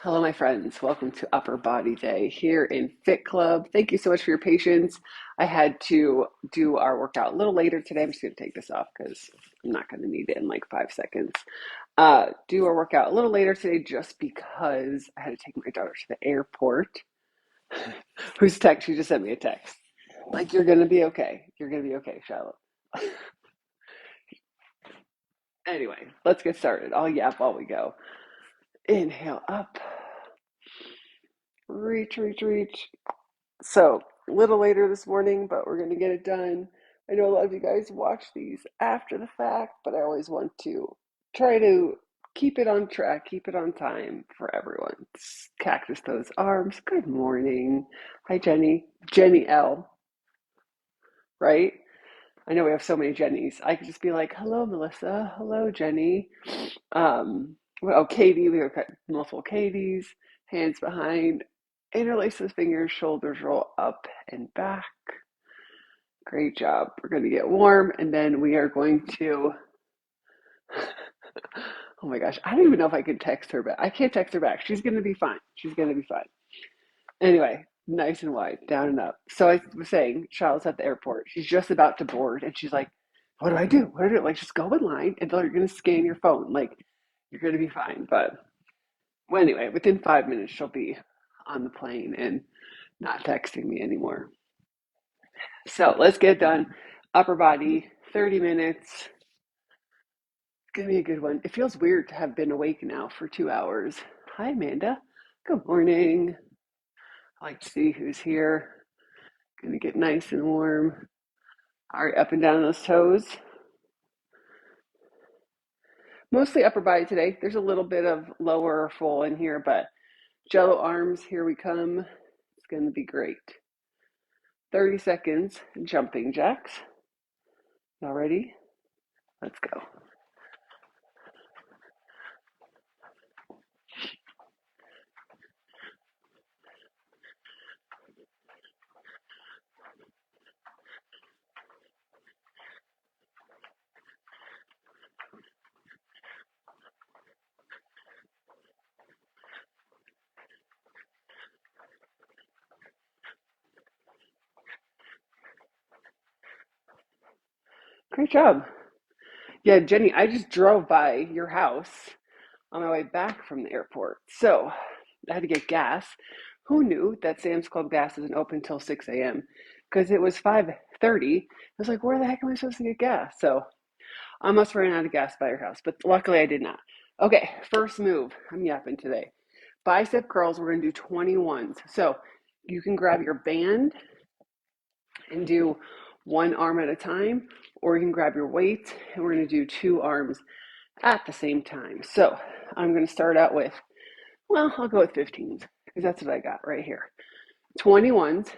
Hello, my friends. Welcome to Upper Body Day here in Fit Club. Thank you so much for your patience. I had to do our workout a little later today. I'm just going to take this off because I'm not going to need it in like 5 seconds. Do our workout a little later today just because I had to take my daughter to the airport. Whose text? She just sent me a text. Like, you're going to be okay. You're going to be okay, Shiloh. Anyway, let's get started. I'll yap while we go. Inhale up. Reach, reach, reach. So, a little later this morning, but we're going to get it done. I know a lot of you guys watch these after the fact, but I always want to try to keep it on track, keep it on time for everyone. Cactus those arms. Good morning. Hi, Jenny. Jenny L, right? I know we have so many Jennies. I could just be like, hello, Melissa. Hello, Jenny. Katie, we have got multiple Katies. Hands behind. Interlace those fingers, shoulders roll up and back. Great job. We're going to get warm and then we are going to, oh my gosh, I don't even know if I can text her back. I can't text her back. She's going to be fine. She's going to be fine. Anyway, nice and wide, down and up. So I was saying, Charlotte's at the airport. She's just about to board and she's like, what do I do? What do I do? Like, just go in line and they're going to scan your phone. Like, you're going to be fine. But well, anyway, within 5 minutes, she'll be on the plane and not texting me anymore. So let's get done. Upper body, 30 minutes. It's going to be a good one. It feels weird to have been awake now for 2 hours. Hi, Amanda. Good morning. I like to see who's here. Going to get nice and warm. All right, up and down those toes. Mostly upper body today. There's a little bit of lower or full in here, but jello arms, here we come. It's going to be great. 30 seconds, jumping jacks. Y'all ready? Let's go. Great job. Yeah, Jenny, I just drove by your house on my way back from the airport. So I had to get gas. Who knew that Sam's Club gas isn't open till 6 a.m.? Because it was 5:30. I was like, where the heck am I supposed to get gas? So I must have ran out of gas by your house, but luckily I did not. Okay, first move. I'm yapping today. Bicep curls, we're going to do 21s. So you can grab your band and do one arm at a time, or you can grab your weight and we're going to do two arms at the same time. So I'm going to start out with, well, I'll go with 15s because that's what I got right here. 21s,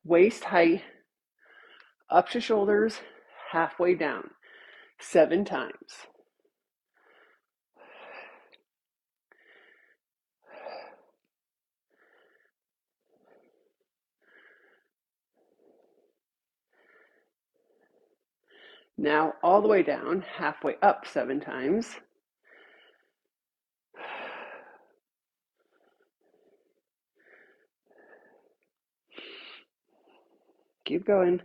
waist height, up to shoulders, halfway down, 7 times. Now all the way down, halfway up, 7 times. Keep going.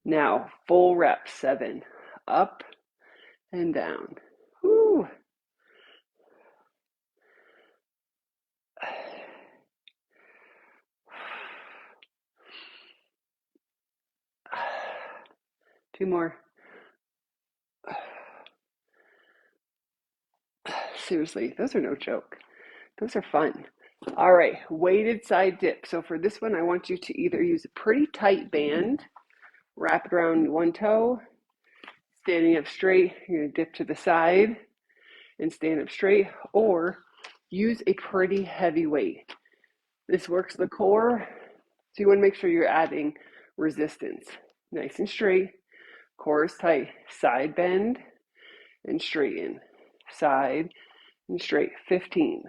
Now full reps, 7, up and down. Whew. Two more. Seriously, those are no joke. Those are fun. All right, weighted side dip. So for this one, I want you to either use a pretty tight band, wrap it around one toe, standing up straight, you're gonna dip to the side and stand up straight, or use a pretty heavy weight. This works the core, so you wanna make sure you're adding resistance. Nice and straight, core is tight, side bend and straighten, side and straight, 15.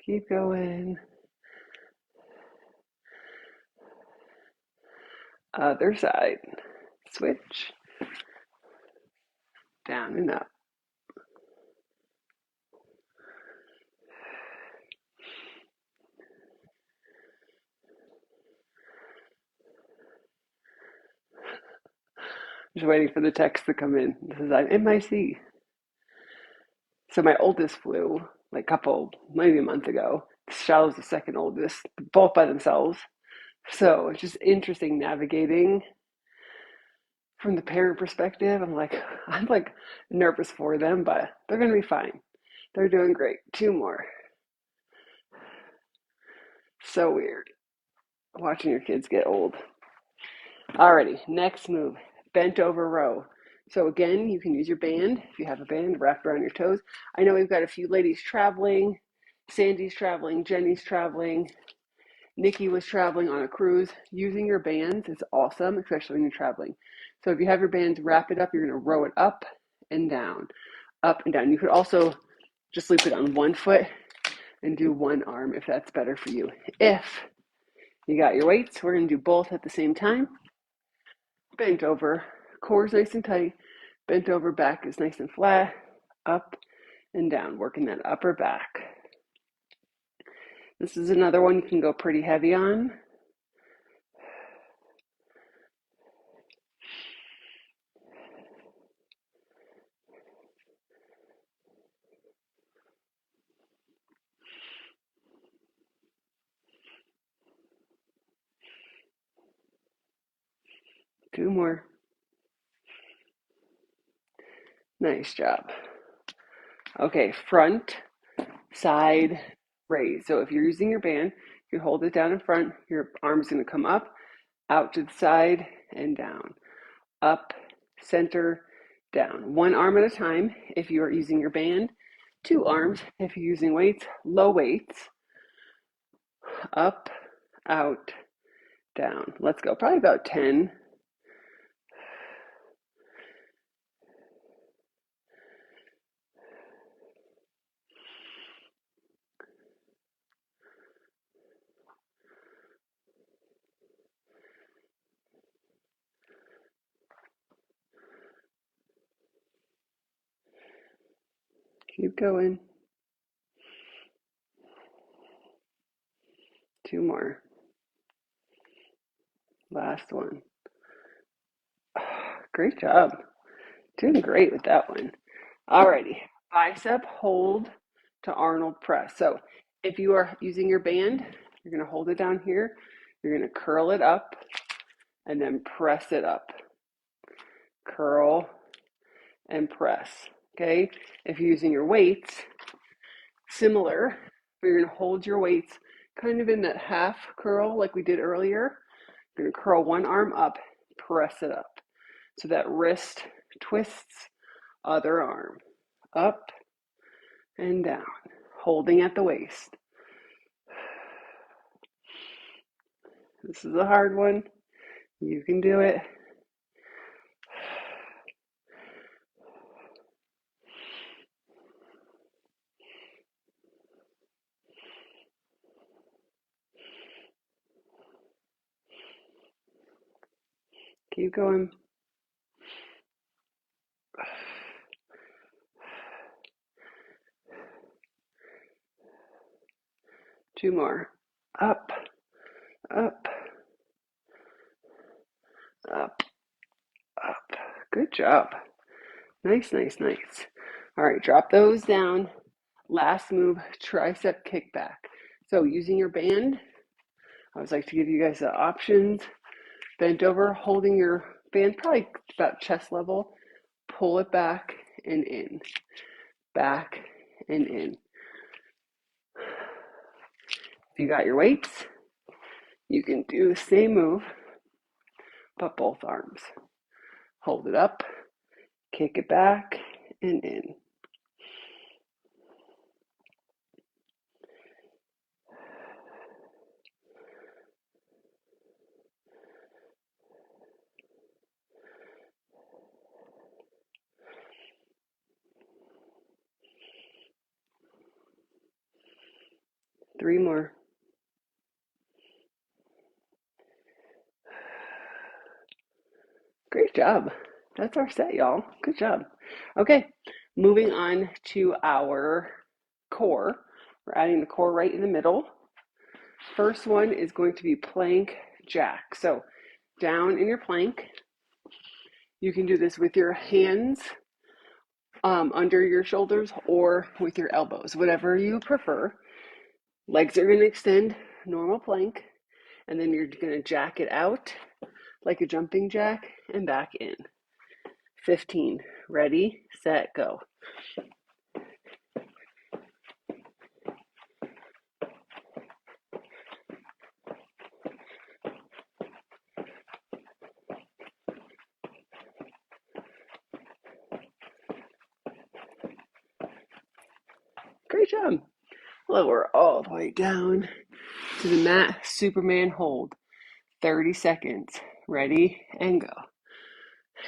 Keep going. Other side. Switch. Down and up. Just waiting for the text to come in. This is I'm in my seat. So my oldest flew like maybe a month ago. Shallow's the second oldest, both by themselves. So it's just interesting navigating from the parent perspective. I'm like nervous for them, but they're gonna be fine. They're doing great. Two more. So weird watching your kids get old. Alrighty, next move, bent over row. So again, you can use your band if you have a band wrapped around your toes. I know we've got a few ladies traveling. Sandy's traveling, Jenny's traveling, Nikki was traveling on a cruise. Using your bands is awesome, especially when you're traveling. So if you have your bands, wrap it up. You're going to row it up and down, up and down. You could also just loop it on one foot and do one arm if that's better for you. If you got your weights, we're going to do both at the same time. Bent over, core's nice and tight. Bent over, back is nice and flat. Up and down, working that upper back. This is another one you can go pretty heavy on. Two more. Nice job. Okay, front, side, raise. So if you're using your band, you hold it down in front, your arm's going to come up, out to the side, and down. Up, center, down. One arm at a time if you are using your band. Two arms if you're using weights. Low weights. Up, out, down. Let's go. Probably about 10. Keep going. Two more. Last one. Great job. Doing great with that one. Alrighty. Bicep hold to Arnold press. So if you are using your band, you're going to hold it down here. You're going to curl it up and then press it up. Curl and press. Okay. If you're using your weights, similar, but you're going to hold your weights kind of in that half curl like we did earlier. You're going to curl one arm up, press it up. So that wrist twists, other arm, up and down, holding at the waist. This is a hard one. You can do it. Keep going. Two more. Up, up, up, up. Good job. Nice, nice, nice. All right, drop those down. Last move, tricep kickback. So using your band, I always like to give you guys the options. Bent over, holding your band probably about chest level. Pull it back and in. Back and in. If you got your weights, you can do the same move, but both arms. Hold it up, kick it back, and in. 3 more. Great job. That's our set, y'all. Good job. Okay, moving on to our core. We're adding the core right in the middle. First one is going to be plank jack. So down in your plank, you can do this with your hands under your shoulders or with your elbows, whatever you prefer. Legs are going to extend, normal plank, and then you're going to jack it out like a jumping jack and back in. 15. Ready, set, go. Great job. Lower all the way down to the mat. Superman hold. 30 seconds. Ready and go.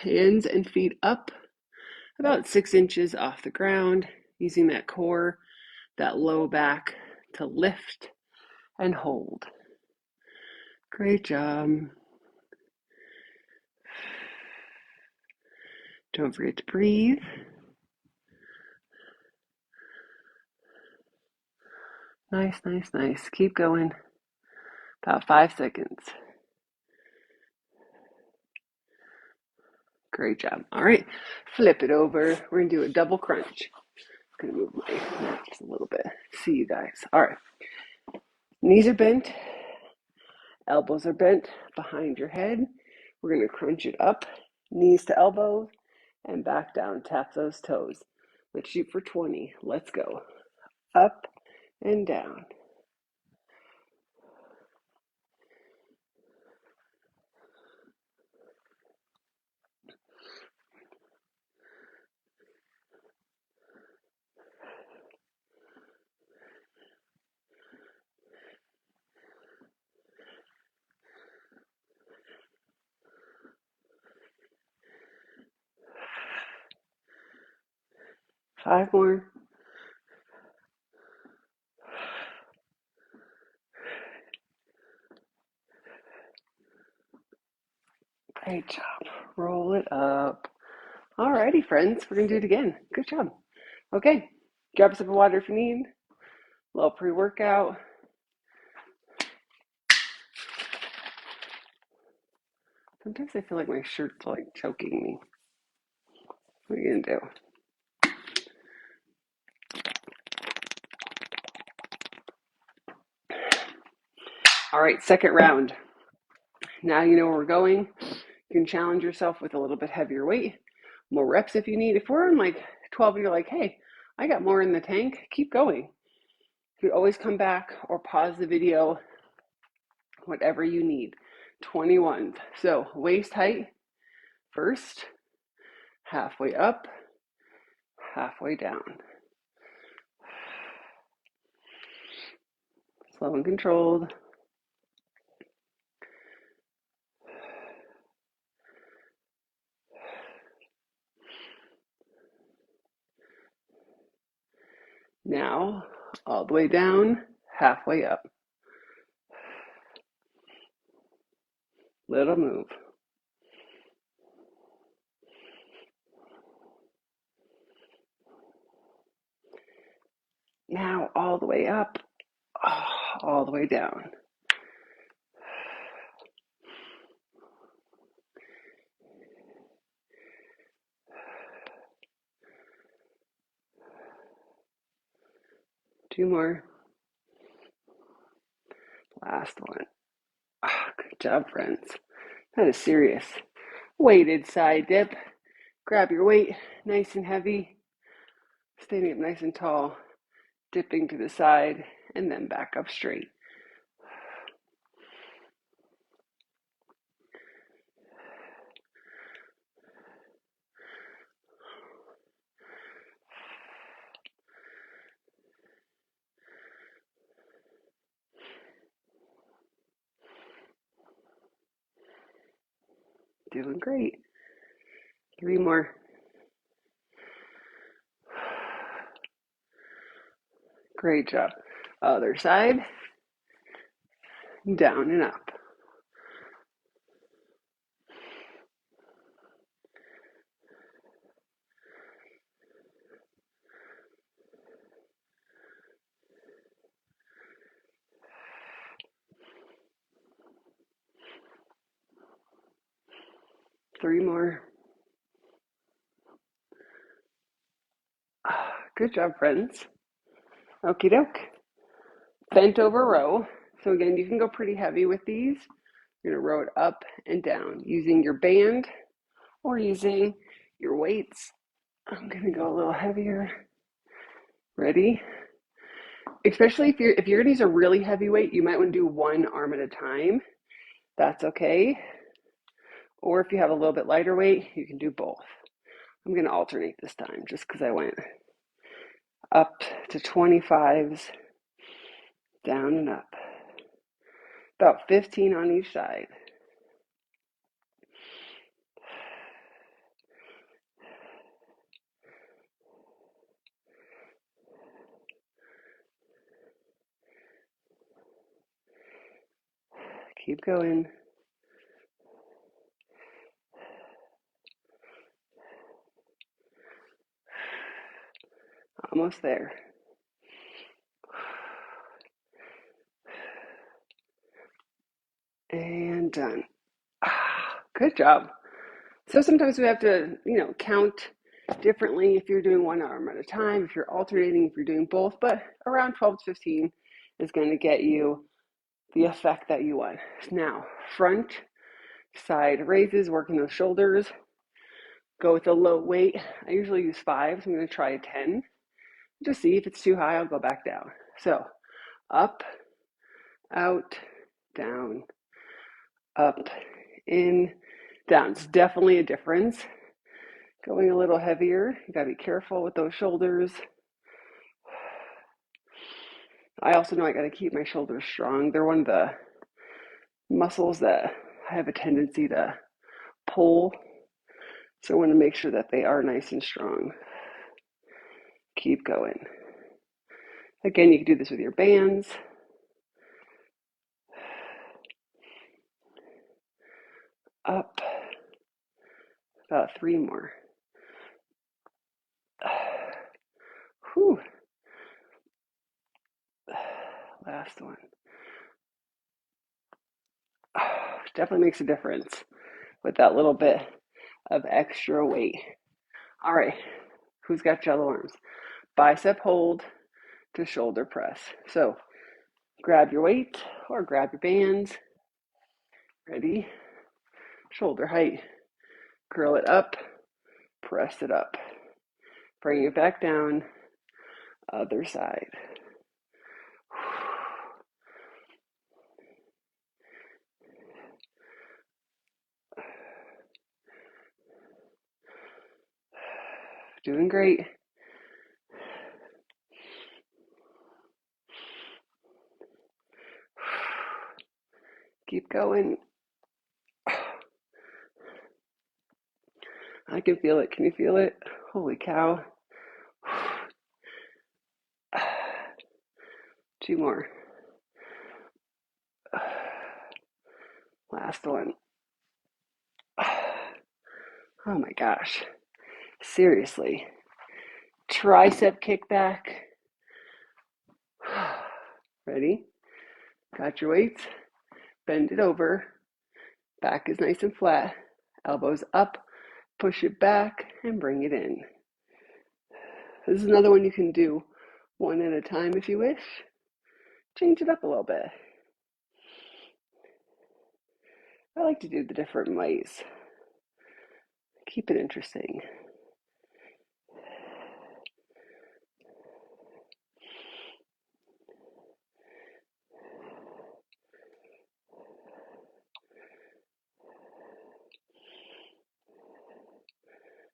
Hands and feet up about 6 inches off the ground, using that core, that low back to lift and hold. Great job. Don't forget to breathe. Nice, nice, nice. Keep going. About 5 seconds. Great job. All right, flip it over. We're going to do a double crunch. I'm going to move my mat just a little bit. See you guys. All right. Knees are bent. Elbows are bent behind your head. We're going to crunch it up, knees to elbows, and back down. Tap those toes. Let's shoot for 20. Let's go. Up and down. Five more. Great job. Roll it up. Alrighty, friends. We're going to do it again. Good job. Okay. Grab a sip of water if you need. A little pre-workout. Sometimes I feel like my shirt's like choking me. What are you going to do? All right, second round. Now you know where we're going. You can challenge yourself with a little bit heavier weight, more reps if you need. If we're in like 12 and you're like, hey, I got more in the tank, keep going. You could always come back or pause the video, whatever you need. 21. So waist height first, halfway up, halfway down. Slow and controlled. Now, all the way down, halfway up. Little move. Now, all the way up, all the way down. Two more. Last one. Good job, friends. That is serious. Weighted side dip. Grab your weight, nice and heavy. Standing up nice and tall. Dipping to the side, and then back up straight. Doing great. 3 more. Great job. Other side, down and up. Three more. Good job, friends. Okie doke. Bent over row. So again, you can go pretty heavy with these. You're going to row it up and down using your band or using your weights. I'm going to go a little heavier. Ready? Especially if you're going to use a really heavy weight, you might want to do one arm at a time. That's okay. Or if you have a little bit lighter weight, you can do both. I'm going to alternate this time just because I went up to 25s, down and up. About 15 on each side. Keep going. Almost there. And done. Good job. So sometimes we have to, count differently if you're doing one arm at a time, if you're alternating, if you're doing both, but around 12 to 15 is going to get you the effect that you want. Now, front side raises, working those shoulders. Go with a low weight. I usually use 5, so I'm going to try a 10. Just see if it's too high, I'll go back down. So up, out, down, up, in, down. It's definitely a difference. Going a little heavier, you gotta be careful with those shoulders. I also know I gotta keep my shoulders strong. They're one of the muscles that I have a tendency to pull. So I want to make sure that they are nice and strong. Keep going. Again, you can do this with your bands. Up. About 3 more. Whew. Last one. Definitely makes a difference with that little bit of extra weight. All right, who's got jello arms? Bicep hold to shoulder press. So grab your weight or grab your bands. Ready? Shoulder height. Curl it up, press it up. Bring it back down, other side. Doing great. Keep going. I can feel it. Can you feel it? Holy cow. 2 more. Last one. Oh my gosh. Seriously. Tricep kickback. Ready? Got your weights. Bend it over. Back is nice and flat. Elbows up. Push it back and bring it in. This is another one you can do one at a time if you wish. Change it up a little bit. I like to do the different ways. Keep it interesting.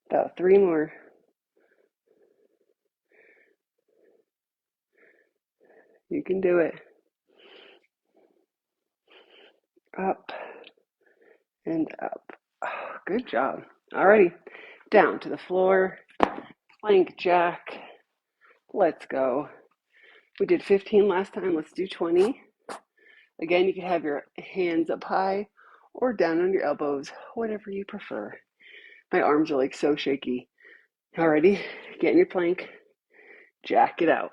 About 3 more. You can do it. Up and up. Oh, good job. Alrighty, down to the floor. Plank jack. Let's go. We did 15 last time. Let's do 20. Again, you can have your hands up high or down on your elbows, whatever you prefer. My arms are like so shaky. Alrighty, get in your plank, jack it out.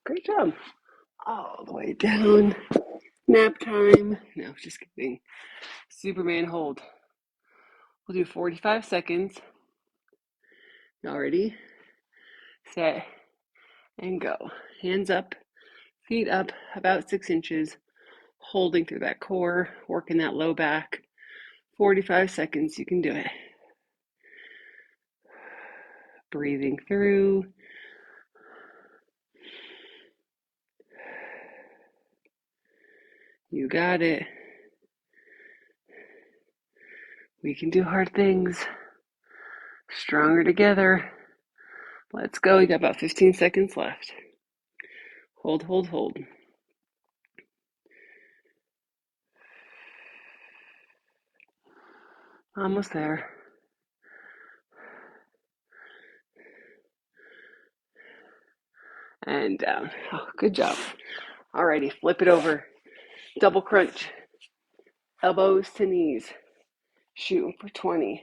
Great job. All the way down. Nap time. No, just kidding. Superman hold. We'll do 45 seconds. Already. Set and go. Hands up, feet up about 6 inches. Holding through that core, working that low back. 45 seconds, you can do it. Breathing through. You got it. We can do hard things. Stronger together. Let's go. You got about 15 seconds left. Hold, hold, hold. Almost there. And down. Oh, good job. Alrighty, flip it over. Double crunch. Elbows to knees. Shooting for 20.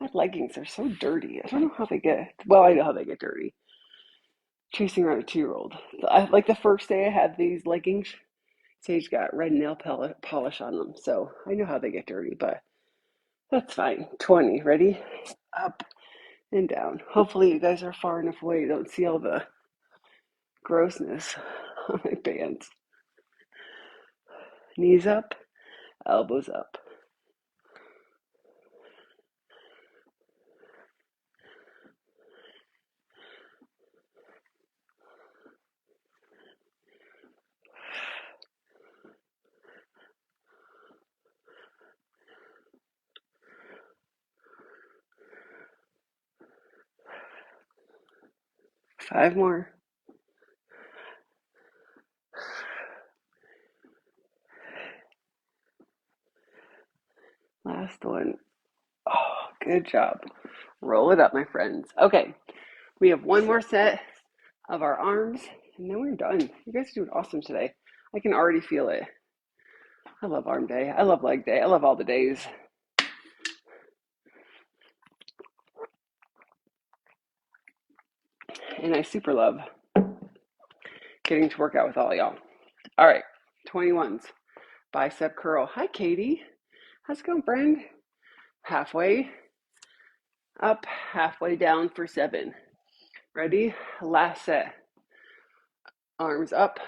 My leggings are so dirty. I don't know how they get, well, I know how they get dirty. Chasing around a 2-year-old. Like the first day I had these leggings, Sage got red nail polish on them. So I know how they get dirty, but that's fine. 20. Ready? Up and down. Hopefully you guys are far enough away you don't see all the grossness on my pants. Knees up, elbows up. Five more. Last one. Oh, good job. Roll it up, my friends. Okay, we have one more set of our arms, and then we're done. You guys are doing awesome today. I can already feel it. I love arm day. I love leg day. I love all the days. And I super love getting to work out with all y'all. All right, 21s. Bicep curl. Hi, Katie. How's it going, friend? Halfway up, halfway down for 7. Ready? Last set. Arms up,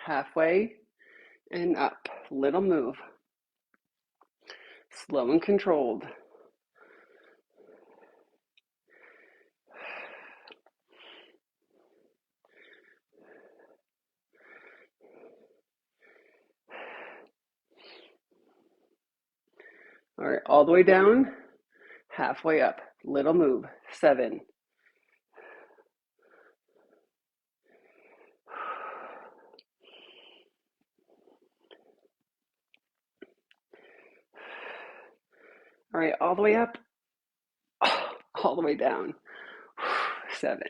halfway, and up. Little move. Slow and controlled. All right, all the way down, halfway up. Little move. 7. All right, all the way up, all the way down. 7.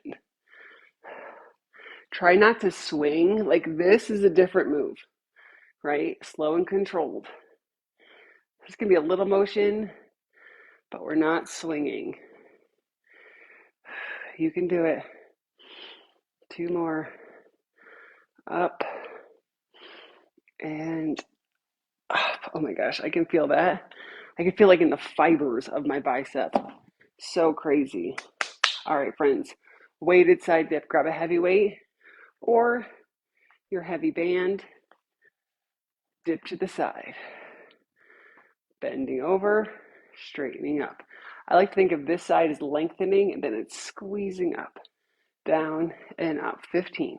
Try not to swing. Like this is a different move, right? Slow and controlled. There's going to be a little motion, but we're not swinging. You can do it. 2 more. Up and up. Oh my gosh, I can feel that. I can feel like in the fibers of my bicep. So crazy. All right, friends. Weighted side dip. Grab a heavy weight or your heavy band. Dip to the side. Bending over, straightening up. I like to think of this side as lengthening and then it's squeezing up, down and up. 15.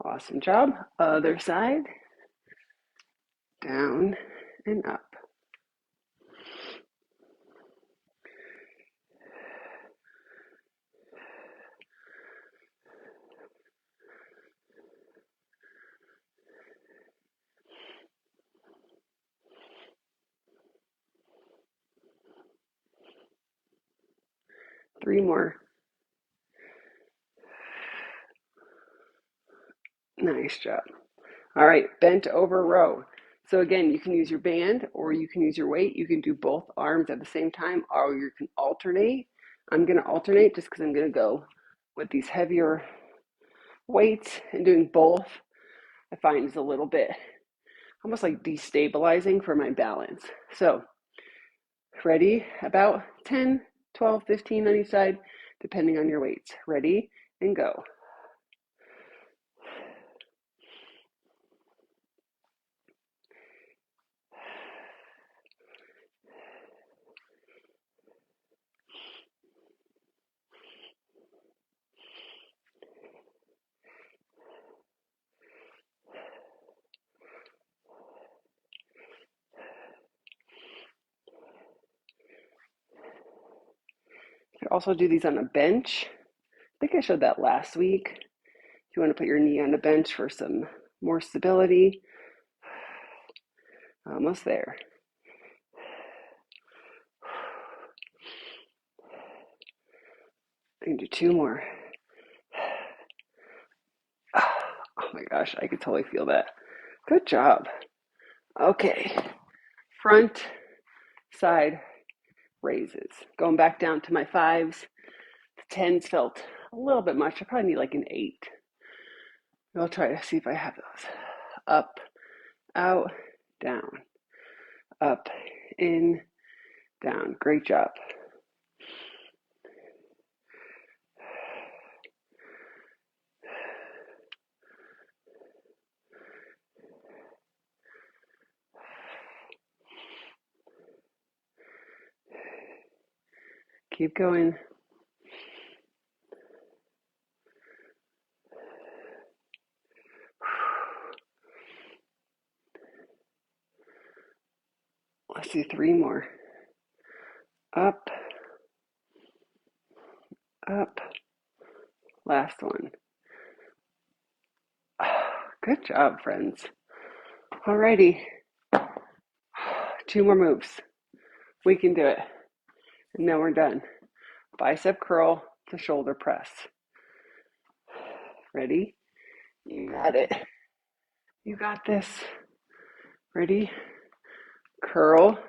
Awesome job. Other side. Down and up. Three more. Nice job. All right, bent over row. So again, you can use your band or you can use your weight. You can do both arms at the same time or you can alternate. I'm going to alternate just because I'm going to go with these heavier weights, and doing both I find is a little bit almost like destabilizing for my balance. So ready? About 10, 12, 15 on each side, depending on your weights. Ready and go. You can also do these on a bench. I think I showed that last week. If you want to put your knee on a bench for some more stability. Almost there. I can do two more. Oh my gosh, I could totally feel that. Good job. Okay, front, side raises. Going back down to my fives. The tens felt a little bit much. I probably need like an 8. I'll try to see if I have those. Up, out, down. Up, in, down. Great job. Keep going. Let's do 3 more. Up, up. Last one. Good job, friends. Alrighty. 2 more moves. We can do it. And then we're done. Bicep curl to shoulder press. Ready? You got it. You got this. Ready? Curl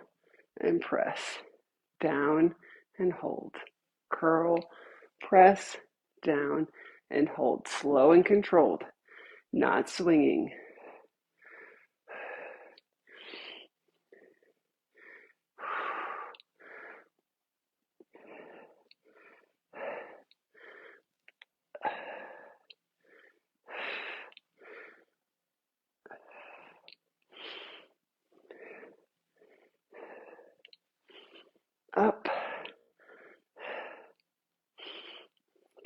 and press. Down and hold. Curl, press, down and hold. Slow and controlled, not swinging. Up.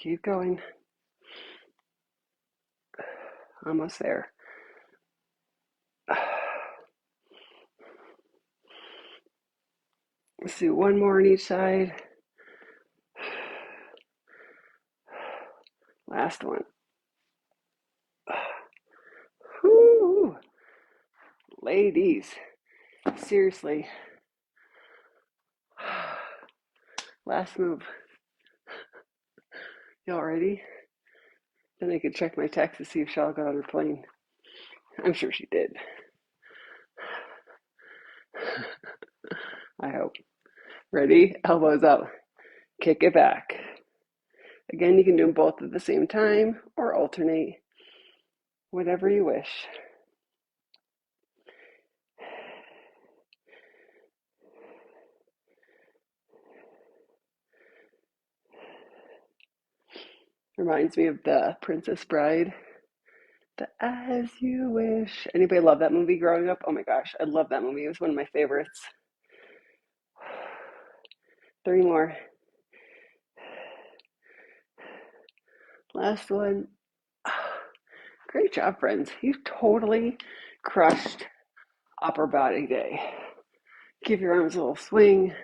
Keep going. Almost there. Let's do 1 more on each side. Last one. Whew. Ladies, seriously. Last move. Y'all ready? Then I could check my text to see if Shell got on her plane. I'm sure she did. I hope. Ready? Elbows up. Kick it back. Again, you can do them both at the same time or alternate, whatever you wish. Reminds me of the Princess Bride. The As You Wish. Anybody love that movie growing up? Oh my gosh, I love that movie. It was one of my favorites. 3 more. Last one. Great job, friends. You've totally crushed upper body day. Give your arms a little swing.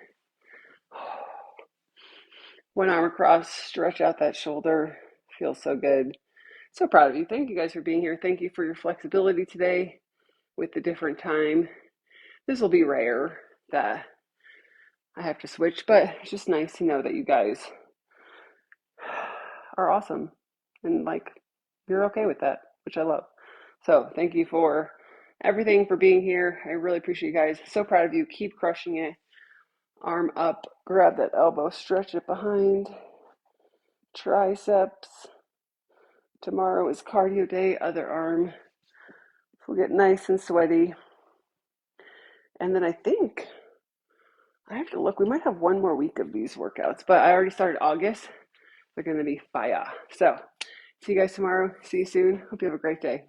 One arm across, stretch out that shoulder. Feels so good. So proud of you. Thank you guys for being here. Thank you for your flexibility today with the different time. This will be rare that I have to switch, but it's just nice to know that you guys are awesome and like you're okay with that, which I love. So thank you for everything, for being here. I really appreciate you guys. So proud of you. Keep crushing it. Arm up, grab that elbow, stretch it behind. Triceps. Tomorrow is cardio day, other arm. We'll get nice and sweaty. And then I think I have to look. We might have one more week of these workouts, but I already started August. They're going to be fire. So see you guys tomorrow. See you soon. Hope you have a great day.